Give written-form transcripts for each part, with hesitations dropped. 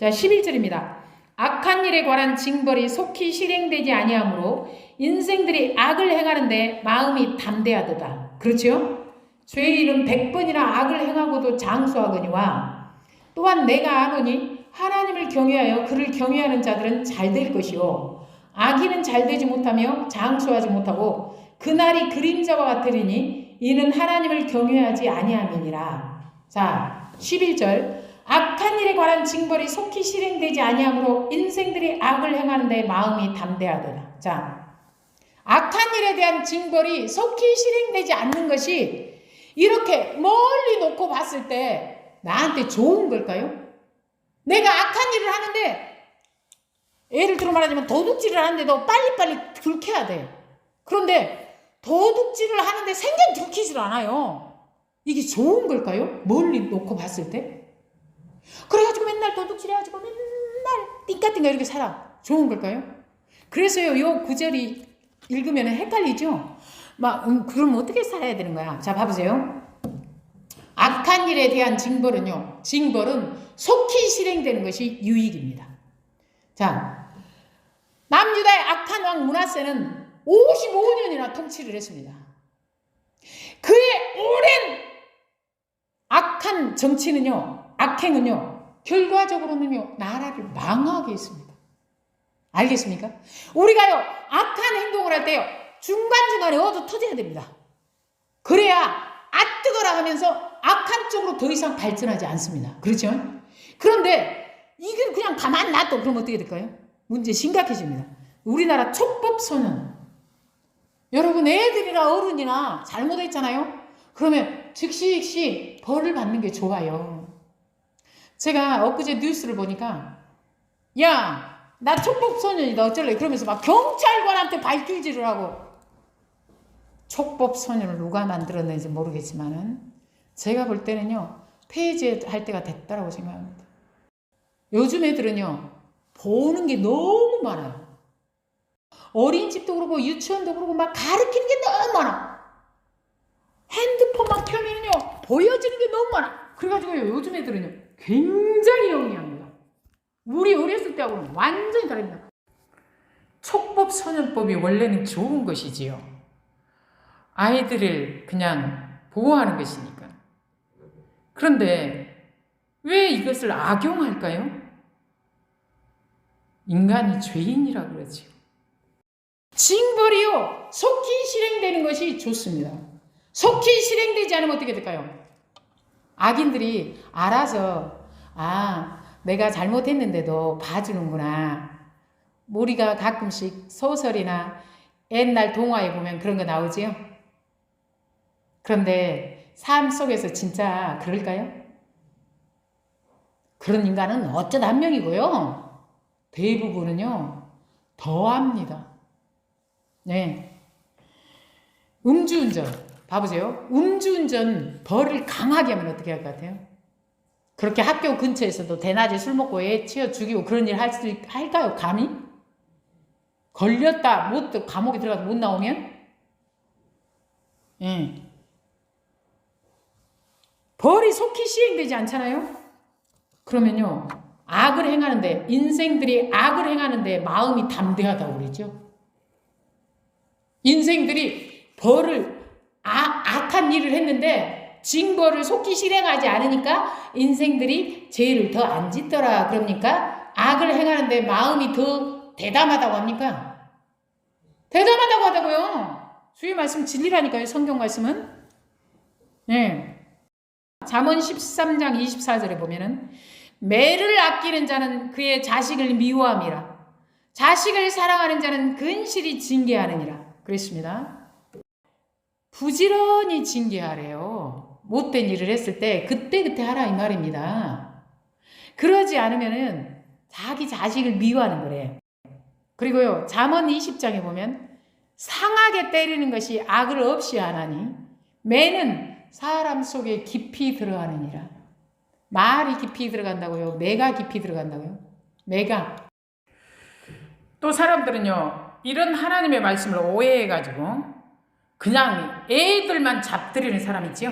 자, 11절입니다. 악한 일에 관한 징벌이 속히 실행되지 아니하므로 인생들이 악을 행하는데 마음이 담대하도다. 그렇죠? 죄의 일은 100번이나 악을 행하고도 장수하거니와 또한 내가 아노니 하나님을 경외하여 그를 경외하는 자들은 잘 될 것이요 악인은 잘 되지 못하며 장수하지 못하고 그날이 그림자와 같으리니 이는 하나님을 경외하지 아니함이니라. 자, 11절. 악한 일에 관한 징벌이 속히 실행되지 아니하므로 인생들이 악을 행하는데 마음이 담대하도다. 자, 악한 일에 대한 징벌이 속히 실행되지 않는 것이 이렇게 멀리 놓고 봤을 때 나한테 좋은 걸까요? 내가 악한 일을 하는데, 예를 들어 말하자면 도둑질을 하는데도 빨리빨리 들켜야 돼. 그런데 도둑질을 하는데 생전 들키질 않아요. 이게 좋은 걸까요? 멀리 놓고 봤을 때? 그래가지고 맨날 도둑질 해가지고 맨날 띵까띵까 이렇게 살아. 좋은 걸까요? 그래서요, 요 구절이 읽으면 헷갈리죠? 그럼 어떻게 살아야 되는 거야? 자, 봐보세요. 악한 일에 대한 징벌은 속히 실행되는 것이 유익입니다. 자, 남유다의 악한 왕 므낫세는 55년이나 통치를 했습니다. 그의 오랜 악한 정치는요, 악행은요, 결과적으로는요, 나라를 망하게 했습니다. 알겠습니까? 우리가요, 악한 행동을 할 때요, 중간중간에 얻어 터져야 됩니다. 그래야 뜨거라 하면서 악한 쪽으로 더 이상 발전하지 않습니다. 그렇죠? 그런데 이걸 그냥 가만 놔둬. 그럼 어떻게 될까요? 문제 심각해집니다. 우리나라 촉법소년. 여러분, 애들이나 어른이나 잘못했잖아요? 그러면 즉시 벌을 받는 게 좋아요. 제가 엊그제 뉴스를 보니까, 야, 나 촉법소년이다 어쩔래? 그러면서 막 경찰관한테 발길질을 하고, 촉법소년을 누가 만들었는지 모르겠지만은 제가 볼 때는요, 폐지할 때가 됐다라고 생각합니다. 요즘 애들은요, 보는 게 너무 많아요. 어린이집도 그렇고 유치원도 그렇고 막 가르치는 게 너무 많아. 핸드폰만 펴면요, 보여지는 게 너무 많아. 그래가지고요, 요즘 애들은요, 굉장히 영리합니다. 우리 어렸을 때하고는 완전히 다릅니다. 촉법소년법이 원래는 좋은 것이지요. 아이들을 그냥 보호하는 것이니까. 그런데 왜 이것을 악용할까요? 인간이 죄인이라 그러지요. 징벌이요, 속히 실행되는 것이 좋습니다. 속히 실행되지 않으면 어떻게 될까요? 악인들이 알아서, 내가 잘못했는데도 봐주는구나. 우리가 가끔씩 소설이나 옛날 동화에 보면 그런 거 나오지요? 그런데 삶 속에서 진짜 그럴까요? 그런 인간은 어쩌다 한 명이고요. 대부분은요, 더합니다. 네. 음주운전. 봐보세요. 음주운전 벌을 강하게 하면 어떻게 할 것 같아요? 그렇게 학교 근처에서도 대낮에 술 먹고 애 치어 죽이고 그런 일 할까요? 감히? 걸렸다, 감옥에 들어가서 못 나오면? 예. 벌이 속히 시행되지 않잖아요? 그러면요, 인생들이 악을 행하는데 마음이 담대하다고 그러죠. 인생들이 악한 일을 했는데 징벌을 속히 실행하지 않으니까 인생들이 죄를 더 안 짓더라. 그럽니까? 악을 행하는데 마음이 더 대담하다고 합니까? 대담하다고 하다고요. 주의 말씀 진리라니까요, 성경 말씀은. 네. 잠언 13장 24절에 보면은 매를 아끼는 자는 그의 자식을 미워함이라. 자식을 사랑하는 자는 근실히 징계하느니라. 그랬습니다. 부지런히 징계하래요. 못된 일을 했을 때 그때그때 하라 이 말입니다. 그러지 않으면은 자기 자식을 미워하는 거래. 그리고요, 잠언 20장에 보면 상하게 때리는 것이 악을 없이 하나니 매는 사람 속에 깊이 들어가느니라. 말이 깊이 들어간다고요? 매가 깊이 들어간다고요? 매가. 또 사람들은요, 이런 하나님의 말씀을 오해해가지고 그냥 애들만 잡들이는 사람 있지요?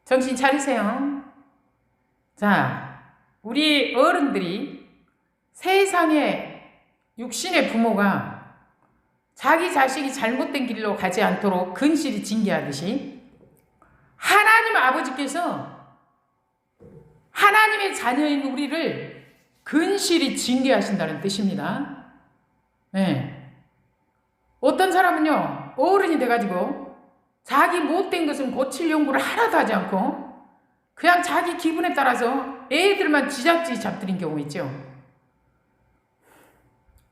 정신 차리세요. 자, 우리 어른들이 세상에 육신의 부모가 자기 자식이 잘못된 길로 가지 않도록 근실히 징계하듯이 하나님 아버지께서 하나님의 자녀인 우리를 근실히 징계하신다는 뜻입니다. 네. 어떤 사람은요, 어른이 돼가지고 자기 못된 것은 고칠 연구를 하나도 하지 않고 그냥 자기 기분에 따라서 애들만 지잡지 잡들인 경우 있죠.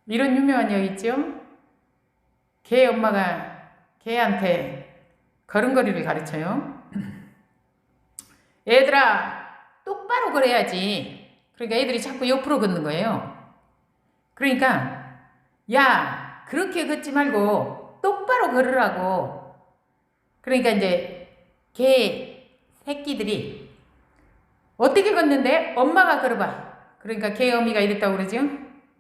이런 유명한 이야기 있죠. 개 엄마가 개한테 걸음걸이를 가르쳐요. 애들아, 똑바로 걸어야지. 그러니까 애들이 자꾸 옆으로 걷는 거예요. 그러니까 야, 그렇게 걷지 말고 똑바로 걸으라고. 그러니까 이제 개 새끼들이 어떻게 걷는데? 엄마가 걸어봐. 그러니까 개 어미가 이랬다고 그러죠.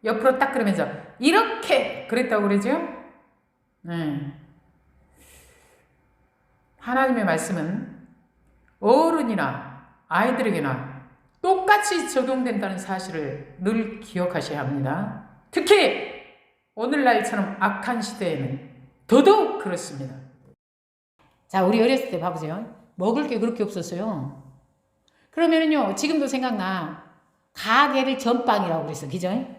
옆으로 딱 그러면서 이렇게 그랬다고 그러죠. 하나님의 말씀은 어른이나 아이들에게나 똑같이 적용된다는 사실을 늘 기억하셔야 합니다. 특히 오늘날처럼 악한 시대에는 더더욱 그렇습니다. 자, 우리 어렸을 때 봐보세요. 먹을 게 그렇게 없었어요. 그러면은요, 지금도 생각나. 가게를 전방이라고 그랬어. 그죠?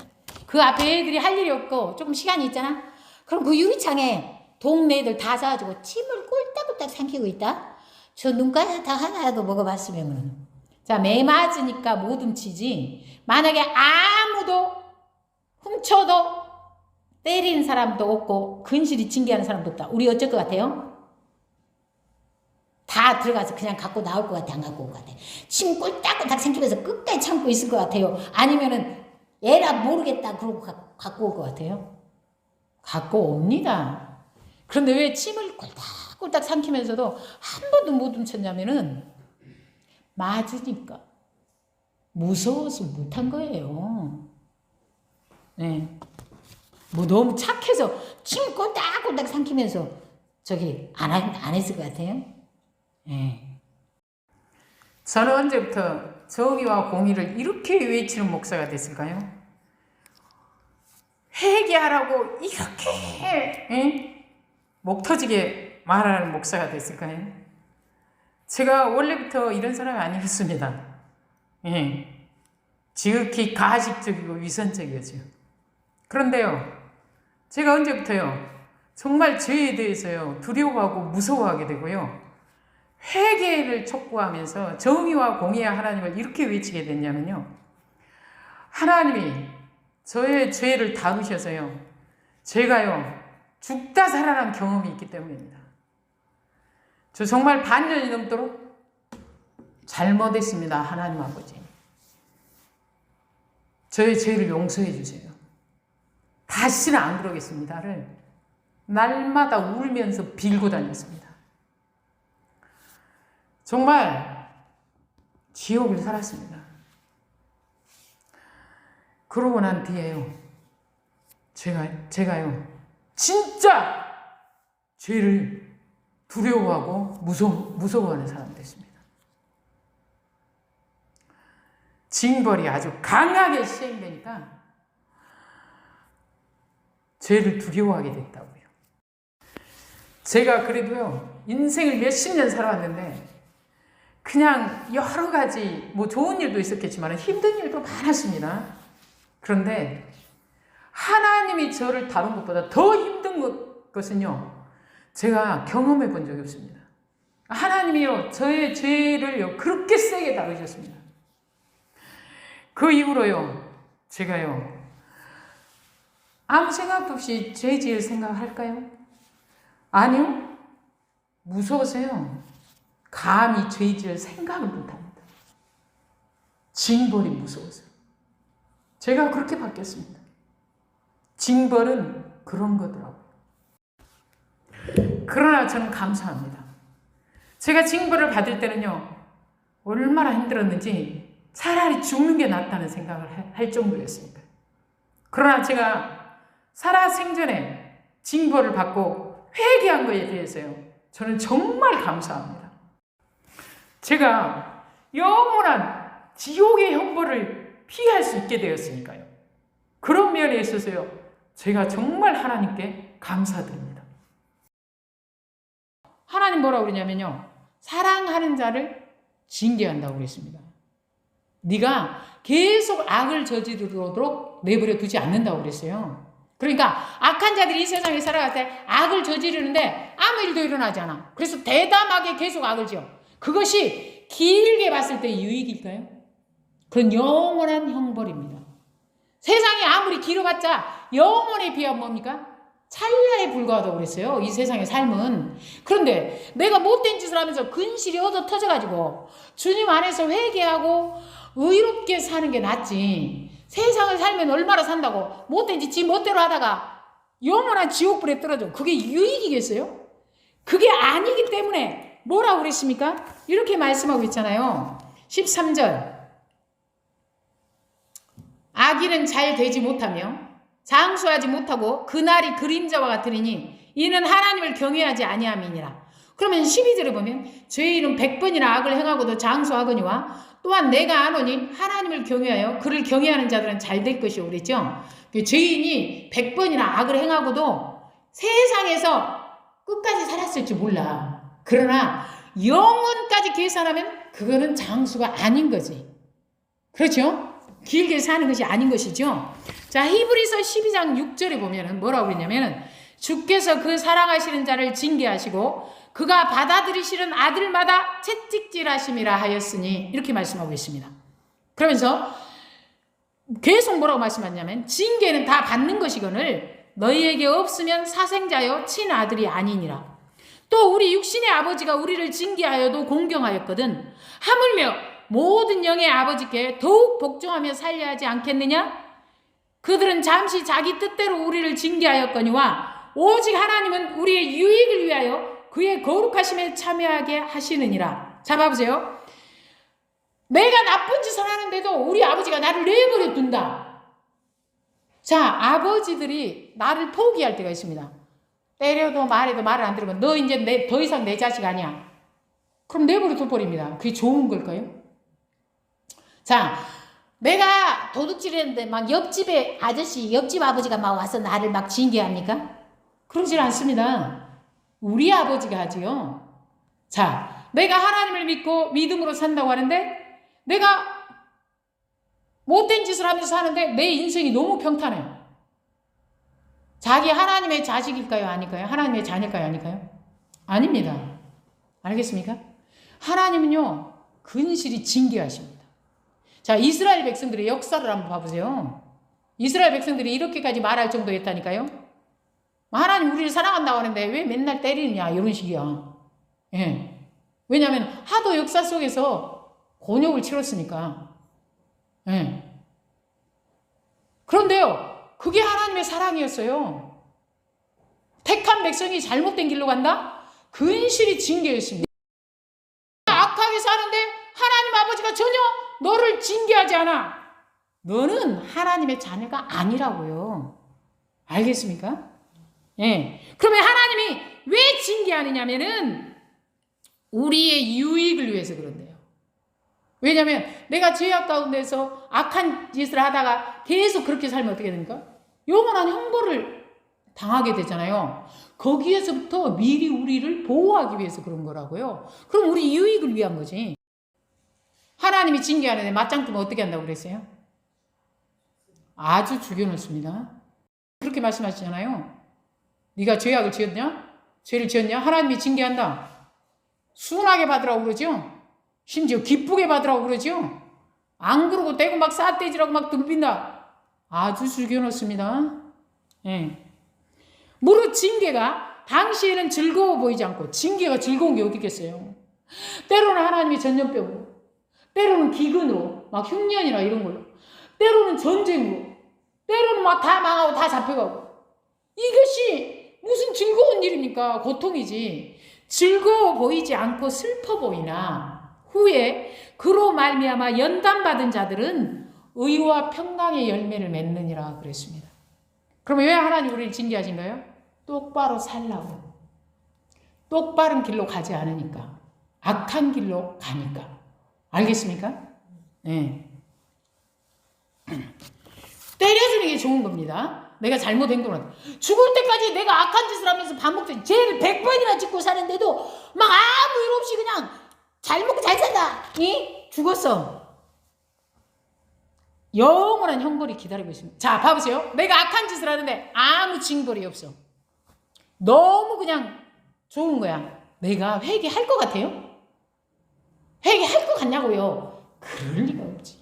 그 앞에 애들이 할 일이 없고 조금 시간이 있잖아. 그럼 그 유리창에 동네 애들 다 사가지고 침을 꼴딱꼴딱 삼키고 있다. 저 눈까지 다 하나라도 먹어봤으면. 자, 매 맞으니까 못 훔치지. 만약에 아무도 훔쳐도 때리는 사람도 없고 근실이 징계하는 사람도 없다. 우리 어쩔 것 같아요? 다 들어가서 그냥 갖고 나올 것 같아, 안 갖고 올 것 같아? 침 꼴딱꼴딱 삼키면서 끝까지 참고 있을 것 같아요? 아니면은 에라 모르겠다 그러고 갖고 올 것 같아요? 갖고 옵니다. 그런데 왜 침을 꼴딱꼴딱 삼키면서도 한 번도 못 훔쳤냐면은 맞으니까 무서워서 못한 거예요. 네. 뭐 너무 착해서 침 꼴딱꼴딱 삼키면서 저기 안 했을 것 같아요? 네. 저는 언제부터 정의와 공의를 이렇게 외치는 목사가 됐을까요? 회개하라고 이렇게 목 터지게 말하는 목사가 됐을까요? 제가 원래부터 이런 사람이 아니었습니다. 지극히 가식적이고 위선적이었죠. 그런데요, 제가 언제부터요, 정말 죄에 대해서요, 두려워하고 무서워하게 되고요, 회개를 촉구하면서 정의와 공의의 하나님을 이렇게 외치게 됐냐면요, 하나님이 저의 죄를 다루셔서요, 제가요 죽다 살아난 경험이 있기 때문입니다. 저 정말 반년이 넘도록 잘못했습니다. 하나님 아버지, 저의 죄를 용서해 주세요. 다시는 안 그러겠습니다를 날마다 울면서 빌고 다녔습니다. 정말 지옥을 살았습니다. 그러고 난 뒤에요, 제가요 진짜 죄를 두려워하고 무서워하는 사람이 됐습니다. 징벌이 아주 강하게 시행되니까 죄를 두려워하게 됐다고요. 제가 그래도요, 인생을 몇십 년 살아왔는데 그냥 여러 가지 뭐 좋은 일도 있었겠지만 힘든 일도 많았습니다. 그런데 하나님이 저를 다룬 것보다 더 힘든 것은요, 제가 경험해 본 적이 없습니다. 하나님이요, 저의 죄를요 그렇게 세게 다루셨습니다. 그 이후로요, 제가요 아무 생각도 없이 죄 지을 생각할까요? 아니요. 무서워서요, 감히 죄 지을 생각을 못합니다. 징벌이 무서워서. 제가 그렇게 바뀌었습니다. 징벌은 그런 거더라고요. 그러나 저는 감사합니다. 제가 징벌을 받을 때는요, 얼마나 힘들었는지 차라리 죽는 게 낫다는 생각을 할 정도였습니다. 그러나 제가 살아생전에 징벌을 받고 회개한 거에 대해서요, 저는 정말 감사합니다. 제가 영원한 지옥의 형벌을 피할 수 있게 되었으니까요. 그런 면에 있어서요, 제가 정말 하나님께 감사드립니다. 하나님 뭐라고 그러냐면요, 사랑하는 자를 징계한다고 그랬습니다. 네가 계속 악을 저지르도록 내버려 두지 않는다고 그랬어요. 그러니까 악한 자들이 이 세상에 살아갈 때 악을 저지르는데 아무 일도 일어나지 않아. 그래서 대담하게 계속 악을 지어. 그것이 길게 봤을 때 유익일까요? 그건 영원한 형벌입니다. 세상이 아무리 길어봤자 영원에 비하면 뭡니까? 찰나에 불과하다고 그랬어요. 이 세상의 삶은. 그런데 내가 못된 짓을 하면서 근실이 얻어 터져가지고 주님 안에서 회개하고 의롭게 사는 게 낫지. 세상을 살면 얼마나 산다고 못된 짓 지 멋대로 하다가 영원한 지옥불에 떨어져. 그게 유익이겠어요? 그게 아니기 때문에 뭐라고 그랬습니까? 이렇게 말씀하고 있잖아요. 13절. 악인은 잘 되지 못하며 장수하지 못하고 그날이 그림자와 같으리니 이는 하나님을 경외하지 아니함이니라. 그러면 12절에 보면 죄인은 100번이나 악을 행하고도 장수하거니와 또한 내가 아노니 하나님을 경외하여 그를 경외하는 자들은 잘 될 것이오 그랬죠. 죄인이 100번이나 악을 행하고도 세상에서 끝까지 살았을지 몰라. 그러나 영원까지 계산하면 그거는 장수가 아닌 거지. 그렇죠? 길게 사는 것이 아닌 것이죠. 자, 히브리서 12장 6절에 보면은 뭐라고 그러냐면은 주께서 그 사랑하시는 자를 징계하시고 그가 받아들이시는 아들마다 채찍질하심이라 하였으니 이렇게 말씀하고 있습니다. 그러면서 계속 뭐라고 말씀하냐면 징계는 다 받는 것이거늘 너희에게 없으면 사생자여 친아들이 아니니라. 또 우리 육신의 아버지가 우리를 징계하여도 공경하였거든 하물며 모든 영의 아버지께 더욱 복종하며 살려야 하지 않겠느냐? 그들은 잠시 자기 뜻대로 우리를 징계하였거니와 오직 하나님은 우리의 유익을 위하여 그의 거룩하심에 참여하게 하시느니라. 자, 봐보세요. 내가 나쁜 짓을 하는데도 우리 아버지가 나를 내버려 둔다. 자, 아버지들이 나를 포기할 때가 있습니다. 때려도 말해도 말을 안 들으면 너 이제 더 이상 내 자식 아니야. 그럼 내버려 둬버립니다. 그게 좋은 걸까요? 자, 내가 도둑질했는데 막 옆집 아버지가 막 와서 나를 막 징계합니까? 그러질 않습니다. 우리 아버지가 하지요. 자, 내가 하나님을 믿고 믿음으로 산다고 하는데 내가 못된 짓을 하면서 사는데 내 인생이 너무 평탄해요. 자기 하나님의 자식일까요? 아닐까요? 하나님의 자녀일까요? 아닐까요? 아닙니다. 알겠습니까? 하나님은요, 근실히 징계하십니다. 자, 이스라엘 백성들의 역사를 한번 봐보세요. 이스라엘 백성들이 이렇게까지 말할 정도였다니까요. 하나님 우리를 사랑한다고 하는데 왜 맨날 때리느냐 이런 식이야. 예. 왜냐하면 하도 역사 속에서 곤욕을 치렀으니까. 예. 그런데요, 그게 하나님의 사랑이었어요. 택한 백성이 잘못된 길로 간다? 근실히 징계였습니다. 악하게 사는데 하나님 아버지가 전혀 너를 징계하지 않아. 너는 하나님의 자녀가 아니라고요. 알겠습니까? 예. 그러면 하나님이 왜 징계하느냐면은 우리의 유익을 위해서 그런데요. 왜냐하면 내가 죄악 가운데서 악한 짓을 하다가 계속 그렇게 살면 어떻게 됩니까? 영원한 형벌을 당하게 되잖아요. 거기에서부터 미리 우리를 보호하기 위해서 그런 거라고요. 그럼 우리 유익을 위한 거지. 하나님이 징계하는데 맞짱 뜨면 어떻게 한다고 그랬어요? 아주 죽여놓습니다. 그렇게 말씀하시잖아요. 네가 죄악을 지었냐? 죄를 지었냐? 하나님이 징계한다. 순하게 받으라고 그러죠. 심지어 기쁘게 받으라고 그러죠. 안 그러고 대고 막 삿대질하고 막 덤빈다. 아주 죽여놓습니다. 예. 무릇 징계가 당시에는 즐거워 보이지 않고 징계가 즐거운 게 어디 있겠어요. 때로는 하나님의 전염병으로, 때로는 기근으로, 막 흉년이나 이런 걸로, 때로는 전쟁으로, 때로는 막 다 망하고 다 잡혀가고. 이것이 무슨 즐거운 일입니까? 고통이지. 즐거워 보이지 않고 슬퍼 보이나 후에 그로 말미암아 연단받은 자들은 의와 평강의 열매를 맺느니라 그랬습니다. 그러면 왜 하나님 우리를 징계하신가요? 똑바로 살라고. 똑바른 길로 가지 않으니까. 악한 길로 가니까. 알겠습니까? 예. 때려주는 게 좋은 겁니다. 내가 잘못한 거는 죽을 때까지 내가 악한 짓을 하면서 밥 먹자 죄를 100번이나 짓고 사는데도 막 아무 일 없이 그냥 잘 먹고 잘 산다. 죽었어. 영원한 형벌이 기다리고 있습니다. 자, 봐보세요. 내가 악한 짓을 하는데 아무 징벌이 없어. 너무 그냥 좋은 거야. 내가 회개할 것 같아요? 회개할 것 같냐고요? 그럴 리가 없지.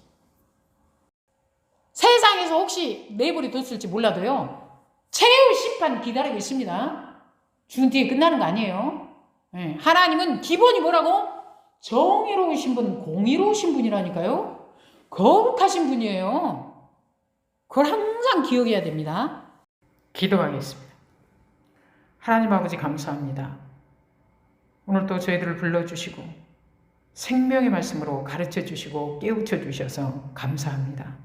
세상에서 혹시 내버려 뒀을지 몰라도요. 최후 심판 기다리고 있습니다. 죽은 뒤에 끝나는 거 아니에요. 네. 하나님은 기본이 뭐라고? 정의로우신 분, 공의로우신 분이라니까요. 거룩하신 분이에요. 그걸 항상 기억해야 됩니다. 기도하겠습니다. 하나님 아버지 감사합니다. 오늘 또 저희들을 불러주시고 생명의 말씀으로 가르쳐 주시고 깨우쳐 주셔서 감사합니다.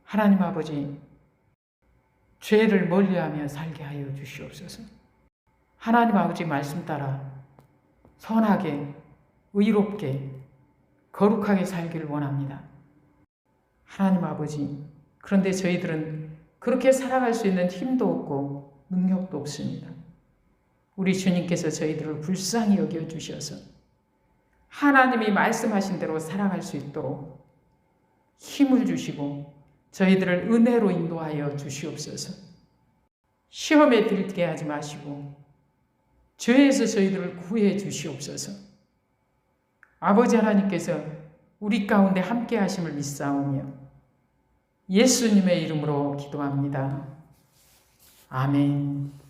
하나님 아버지, 죄를 멀리하며 살게 하여 주시옵소서. 하나님 아버지 말씀 따라 선하게, 의롭게, 거룩하게 살기를 원합니다. 하나님 아버지, 그런데 저희들은 그렇게 살아갈 수 있는 힘도 없고 능력도 없습니다. 우리 주님께서 저희들을 불쌍히 여겨주셔서 하나님이 말씀하신 대로 살아갈 수 있도록 힘을 주시고 저희들을 은혜로 인도하여 주시옵소서. 시험에 들게 하지 마시고 죄에서 저희들을 구해 주시옵소서. 아버지 하나님께서 우리 가운데 함께 하심을 믿사오며 예수님의 이름으로 기도합니다. 아멘.